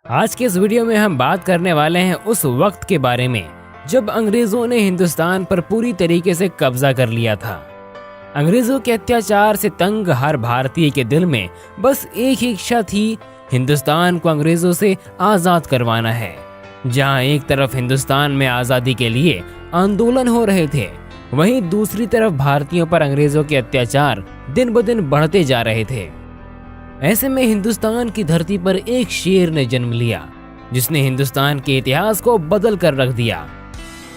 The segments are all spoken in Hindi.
आज के इस वीडियो में हम बात करने वाले हैं उस वक्त के बारे में जब अंग्रेजों ने हिंदुस्तान पर पूरी तरीके से कब्जा कर लिया था। अंग्रेजों के अत्याचार से तंग हर भारतीय के दिल में बस एक ही इच्छा थी, हिंदुस्तान को अंग्रेजों से आजाद करवाना है। जहां एक तरफ हिंदुस्तान में आजादी के लिए आंदोलन हो रहे थे, वहीं दूसरी तरफ भारतीयों पर अंग्रेजों के अत्याचार दिन ब दिन बढ़ते जा रहे थे। ऐसे में हिंदुस्तान की धरती पर एक शेर ने जन्म लिया जिसने हिंदुस्तान के इतिहास को बदल कर रख दिया।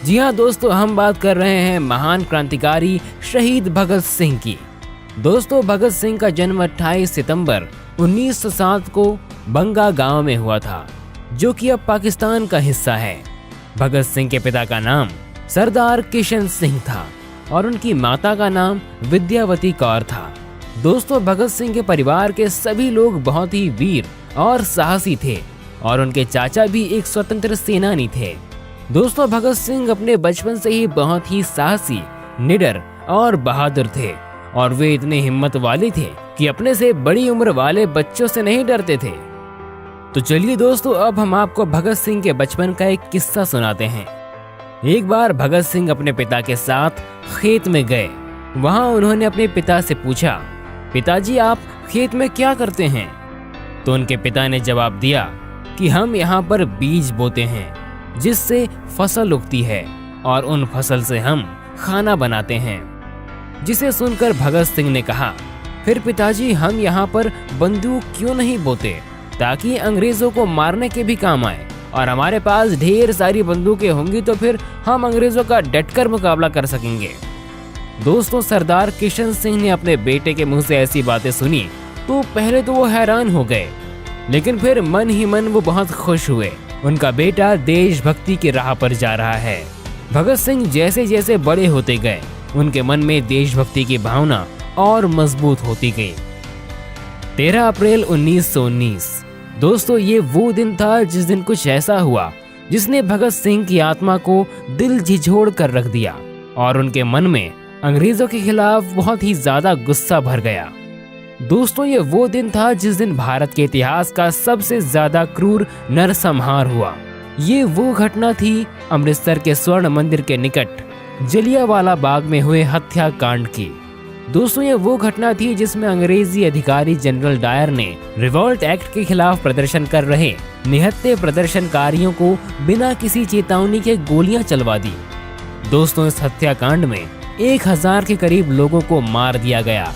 जी हाँ दोस्तों, हम बात कर रहे हैं महान क्रांतिकारी शहीद भगत सिंह की। दोस्तों, भगत सिंह का जन्म 28 सितंबर 1907 को बंगा गांव में हुआ था, जो कि अब पाकिस्तान का हिस्सा है। भगत सिंह के पिता का नाम सरदार किशन सिंह था और उनकी माता का नाम विद्यावती कौर था। दोस्तों, भगत सिंह के परिवार के सभी लोग बहुत ही वीर और साहसी थे और उनके चाचा भी एक स्वतंत्र सेनानी थे। दोस्तों, भगत सिंह अपने बचपन से ही बहुत ही साहसी, निडर और बहादुर थे और वे इतने हिम्मत वाले थे कि अपने से बड़ी उम्र वाले बच्चों से नहीं डरते थे। तो चलिए दोस्तों, अब हम आपको भगत सिंह के बचपन का एक किस्सा सुनाते हैं। एक बार भगत सिंह अपने पिता के साथ खेत में गए। वहां उन्होंने अपने पिता से पूछा, पिताजी आप खेत में क्या करते हैं? तो उनके पिता ने जवाब दिया कि हम यहाँ पर बीज बोते हैं जिससे फसल उगती है और उन फसल से हम खाना बनाते हैं। जिसे सुनकर भगत सिंह ने कहा, फिर पिताजी हम यहाँ पर बंदूक क्यों नहीं बोते ताकि अंग्रेजों को मारने के भी काम आए, और हमारे पास ढेर सारी बंदूकें होंगी तो फिर हम अंग्रेजों का डटकर मुकाबला कर सकेंगे। दोस्तों, सरदार किशन सिंह ने अपने बेटे के मुंह से ऐसी बातें सुनी तो पहले तो वो हैरान हो गए, लेकिन फिर मन ही मन वो बहुत खुश हुए। उनका बेटा देशभक्ति की राह पर जा रहा है। भगत सिंह जैसे जैसे बड़े होते गए, उनके मन में देशभक्ति की भावना और मजबूत होती गई। 13 अप्रैल 1919। दोस्तों, ये वो दिन था जिस दिन कुछ ऐसा हुआ जिसने भगत सिंह की आत्मा को दिल झिझोड़ कर रख दिया और उनके मन में अंग्रेजों के खिलाफ बहुत ही ज्यादा गुस्सा भर गया। दोस्तों, ये वो दिन था जिस दिन भारत के इतिहास का सबसे ज्यादा क्रूर नरसंहार हुआ। ये वो घटना थी अमृतसर के स्वर्ण मंदिर के निकट जलियांवाला बाग में हुए हत्याकांड की। दोस्तों, ये वो घटना थी जिसमें अंग्रेजी अधिकारी जनरल डायर ने रिवोल्ट एक्ट के खिलाफ प्रदर्शन कर रहे निहत्थे प्रदर्शनकारियों को बिना किसी चेतावनी के गोलियां चलवा दी। दोस्तों, इस हत्याकांड में 1000 के करीब लोगों को मार दिया गया।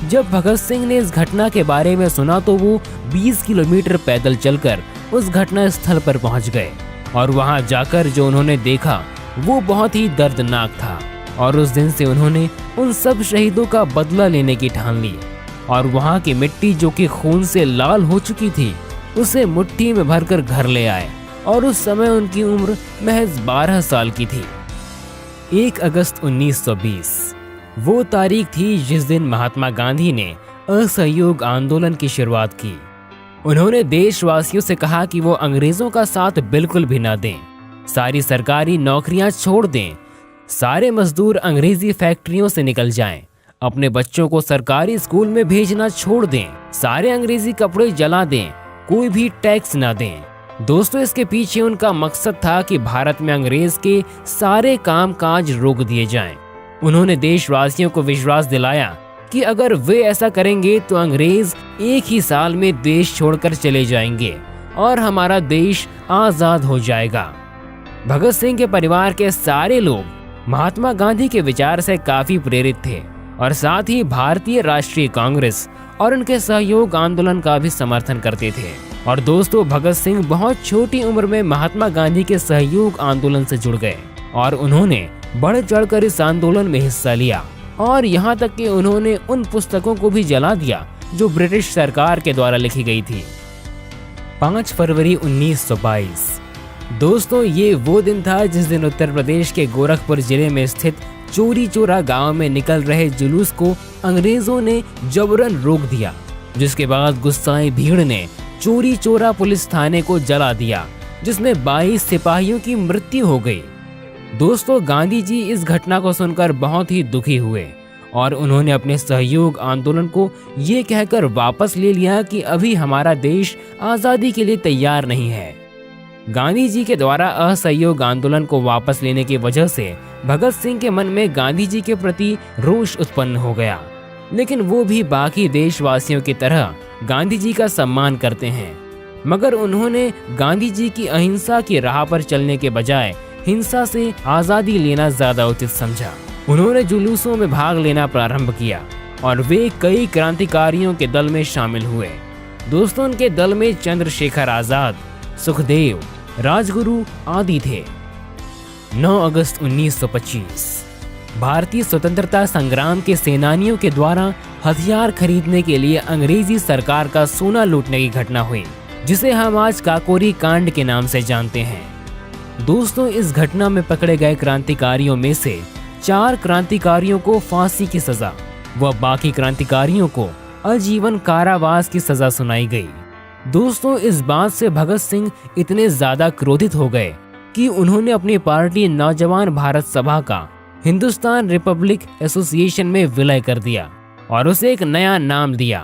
जब भगत सिंह ने इस घटना के बारे में सुना तो वो 20 किलोमीटर पैदल चलकर उस घटना स्थल पर पहुंच गए और वहां जाकर जो उन्होंने देखा वो बहुत ही दर्दनाक था। और उस दिन से उन्होंने उन सब शहीदों का बदला लेने की ठान ली और वहां की मिट्टी जो कि खून से लाल हो चुकी थी उसे मुट्ठी में भरकर घर ले आए और उस समय उनकी उम्र महज 12 साल की थी। 1 अगस्त 1920 वो तारीख थी जिस दिन महात्मा गांधी ने असहयोग आंदोलन की शुरुआत की। उन्होंने देशवासियों से कहा कि वो अंग्रेजों का साथ बिल्कुल भी न दें, सारी सरकारी नौकरियां छोड़ दें, सारे मजदूर अंग्रेजी फैक्ट्रियों से निकल जाएं, अपने बच्चों को सरकारी स्कूल में भेजना छोड़ दें, सारे अंग्रेजी कपड़े जला दें, कोई भी टैक्स न दें। दोस्तों, इसके पीछे उनका मकसद था कि भारत में अंग्रेज के सारे कामकाज रोक दिए जाएं। उन्होंने देशवासियों को विश्वास दिलाया कि अगर वे ऐसा करेंगे तो अंग्रेज एक ही साल में देश छोड़कर चले जाएंगे और हमारा देश आजाद हो जाएगा। भगत सिंह के परिवार के सारे लोग महात्मा गांधी के विचार से काफी प्रेरित थे और साथ ही भारतीय राष्ट्रीय कांग्रेस और उनके सहयोग आंदोलन का भी समर्थन करते थे। और दोस्तों, भगत सिंह बहुत छोटी उम्र में महात्मा गांधी के सहयोग आंदोलन से जुड़ गए और उन्होंने बढ़ चढ़कर इस आंदोलन में हिस्सा लिया और यहाँ तक कि उन्होंने उन पुस्तकों को भी जला दिया जो ब्रिटिश सरकार के द्वारा लिखी गई थी। 5 फरवरी 1922। दोस्तों, ये वो दिन था जिस दिन उत्तर प्रदेश के गोरखपुर जिले में स्थित चोरी चोरा गांव में निकल रहे जुलूस को अंग्रेजों ने जबरन रोक दिया, जिसके बाद गुस्साई भीड़ ने चोरी चोरा पुलिस थाने को जला दिया, जिसमें 22 सिपाहियों की मृत्यु हो गई। दोस्तों, गांधी जी इस घटना को सुनकर बहुत ही दुखी हुए और उन्होंने अपने सहयोग आंदोलन को ये कहकर वापस ले लिया कि अभी हमारा देश आज़ादी के लिए तैयार नहीं है। गांधी जी के द्वारा असहयोग आंदोलन को वापस लेने की वजह से भगत सिंह के मन में गांधी जी के प्रति रोष उत्पन्न हो गया, लेकिन वो भी बाकी देशवासियों की तरह गांधी जी का सम्मान करते हैं, मगर उन्होंने गांधी जी की अहिंसा की राह पर चलने के बजाय हिंसा से आज़ादी लेना ज्यादा उचित समझा। उन्होंने जुलूसों में भाग लेना प्रारंभ किया और वे कई क्रांतिकारियों के दल में शामिल हुए। दोस्तों, उनके दल में चंद्रशेखर आजाद, सुखदेव, राजगुरु आदि थे। 9 अगस्त 1925 भारतीय स्वतंत्रता संग्राम के सेनानियों के द्वारा हथियार खरीदने के लिए अंग्रेजी सरकार का सोना लूटने की घटना हुई, जिसे हम आज काकोरी कांड के नाम से जानते हैं। दोस्तों, इस घटना में पकड़े गए क्रांतिकारियों में से 4 क्रांतिकारियों को फांसी की सजा व बाकी क्रांतिकारियों को आजीवन कारावास की सजा सुनाई गई। दोस्तों, इस बात से भगत सिंह इतने ज्यादा क्रोधित हो गए कि उन्होंने अपनी पार्टी नौजवान भारत सभा का हिंदुस्तान रिपब्लिक एसोसिएशन में विलय कर दिया और उसे एक नया नाम दिया,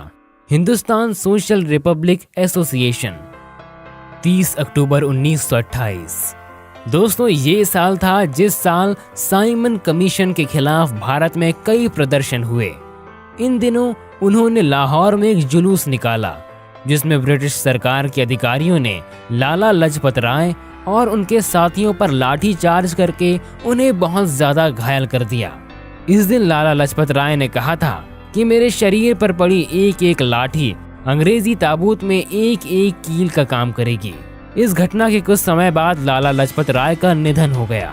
हिंदुस्तान सोशल रिपब्लिक एसोसिएशन। 30 अक्टूबर 1928 दोस्तों, ये साल था जिस साल साइमन कमीशन के खिलाफ भारत में कई प्रदर्शन हुए। इन दिनों उन्होंने लाहौर में एक जुलूस निकाला जिसमें ब्रिटिश सरकार के अधिकारियों ने लाला लाजपत राय और उनके साथियों पर लाठी चार्ज करके उन्हें बहुत ज्यादा घायल कर दिया। इस दिन लाला लाजपत राय ने कहा था कि मेरे शरीर पर पड़ी एक एक लाठी अंग्रेजी ताबूत में एक एक कील का काम करेगी। इस घटना के कुछ समय बाद लाला लाजपत राय का निधन हो गया।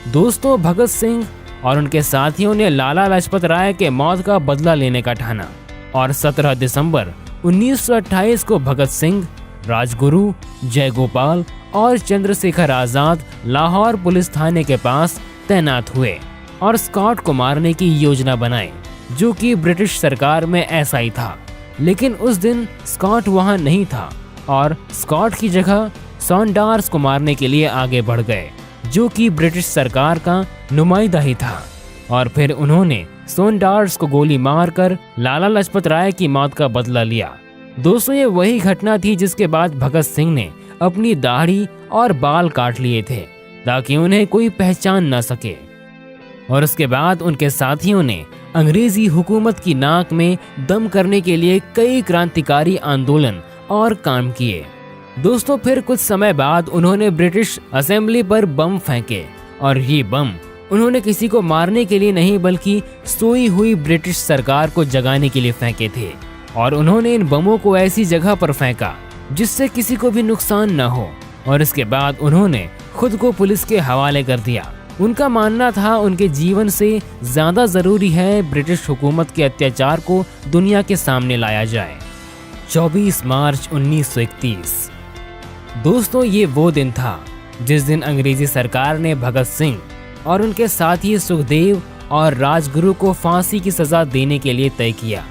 दोस्तों, भगत सिंह और उनके साथियों ने लाला लाजपत राय के मौत का बदला लेने का ठाना और 17 दिसंबर 1928 को भगत सिंह, राजगुरु, जयगोपाल और चंद्रशेखर आजाद लाहौर पुलिस थाने के पास तैनात हुए और स्कॉट को मारने की योजना बनाई, जो कि ब्रिटिश सरकार में एसआई था। लेकिन उस दिन स्कॉट वहां नहीं था और स्कॉट की जगह सॉन्डार्स को मारने के लिए आगे बढ़ गए, जो कि ब्रिटिश सरकार का नुमाइंदा ही था। और फिर उन्होंने सॉन्डार्स को गोली मारकर लाला लाजपत राय की मौत का बदला लिया। दोस्तों, ये वही घटना थी जिसके बाद भगत सिंह ने अपनी दाढ़ी और बाल काट लिए थे ताकि उन्हें कोई पहचान न सके। और उसके बाद उनके साथियों ने अंग्रेजी हुकूमत की नाक में दम करने के लिए कई क्रांतिकारी आंदोलन और काम किए। दोस्तों, फिर कुछ समय बाद उन्होंने ब्रिटिश असेंबली पर बम फेंके और ये बम उन्होंने किसी को मारने के लिए नहीं बल्कि सोई हुई ब्रिटिश सरकार को जगाने के लिए फेंके थे। और उन्होंने इन बमों को ऐसी जगह पर फेंका जिससे किसी को भी नुकसान न हो और इसके बाद उन्होंने खुद को पुलिस के हवाले कर दिया। उनका मानना था उनके जीवन से ज्यादा जरूरी है ब्रिटिश हुकूमत के अत्याचार को दुनिया के सामने लाया जाए। 24 मार्च 1931 दोस्तों, ये वो दिन था जिस दिन अंग्रेजी सरकार ने भगत सिंह और उनके साथी सुखदेव और राजगुरु को फांसी की सजा देने के लिए तय किया।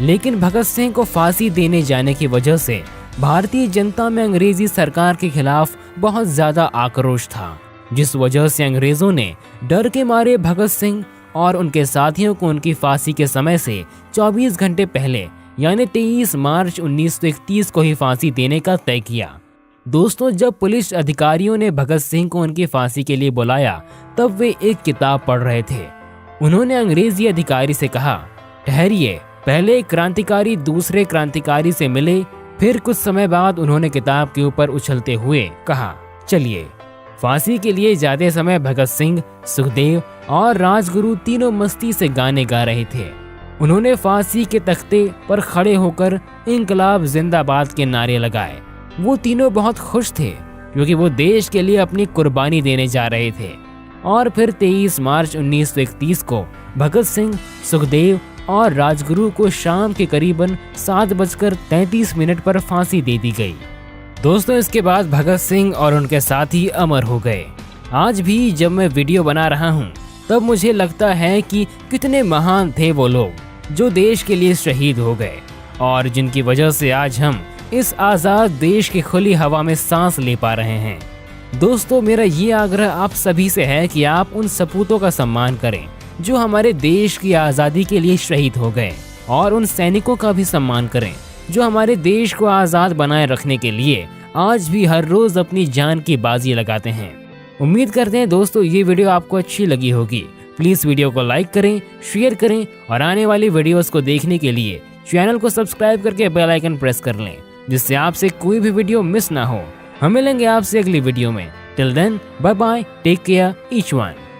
लेकिन भगत सिंह को फांसी देने जाने की वजह से भारतीय जनता में अंग्रेजी सरकार के खिलाफ बहुत ज्यादा आक्रोश था, जिस वजह से अंग्रेजों ने डर के मारे भगत सिंह और उनके साथियों को उनकी फांसी के समय से 24 घंटे पहले यानी 23 मार्च 1931 को ही फांसी देने का तय किया। दोस्तों, जब पुलिस अधिकारियों ने भगत सिंह को उनकी फांसी के लिए बुलाया तब वे एक किताब पढ़ रहे थे। उन्होंने अंग्रेजी अधिकारी से कहा, ठहरिए, पहले एक क्रांतिकारी दूसरे क्रांतिकारी से मिले। फिर कुछ समय बाद उन्होंने किताब के ऊपर उछलते हुए कहा, चलिए। फांसी के लिए जाते समय भगत सिंह, सुखदेव और राजगुरु तीनों मस्ती से गाने गा रहे थे। उन्होंने फांसी के तख्ते पर खड़े होकर इंकलाब जिंदाबाद के नारे लगाए। वो तीनों बहुत खुश थे क्योंकि वो देश के लिए अपनी कुर्बानी देने जा रहे थे। और फिर 23 मार्च 1931 को भगत सिंह, सुखदेव और राजगुरु को शाम के करीबन 7:33 पर फांसी दे दी गई। दोस्तों, इसके बाद भगत सिंह और उनके साथी अमर हो गए। आज भी जब मैं वीडियो बना रहा हूँ तब मुझे लगता है कि कितने महान थे वो लोग जो देश के लिए शहीद हो गए और जिनकी वजह से आज हम इस आज़ाद देश की खुली हवा में सांस ले पा रहे हैं। दोस्तों, मेरा ये आग्रह आप सभी से है कि आप उन सपूतों का सम्मान करें जो हमारे देश की आज़ादी के लिए शहीद हो गए, और उन सैनिकों का भी सम्मान करें जो हमारे देश को आज़ाद बनाए रखने के लिए आज भी हर रोज अपनी जान की बाजी लगाते हैं। उम्मीद करते हैं दोस्तों ये वीडियो आपको अच्छी लगी होगी। प्लीज वीडियो को लाइक करें, शेयर करें और आने वाली वीडियोस को देखने के लिए चैनल को सब्सक्राइब करके बेल आइकन प्रेस कर लें, जिससे आपसे कोई भी वीडियो मिस ना हो। हम मिलेंगे आपसे अगली वीडियो में। Till then, bye bye, take care each one.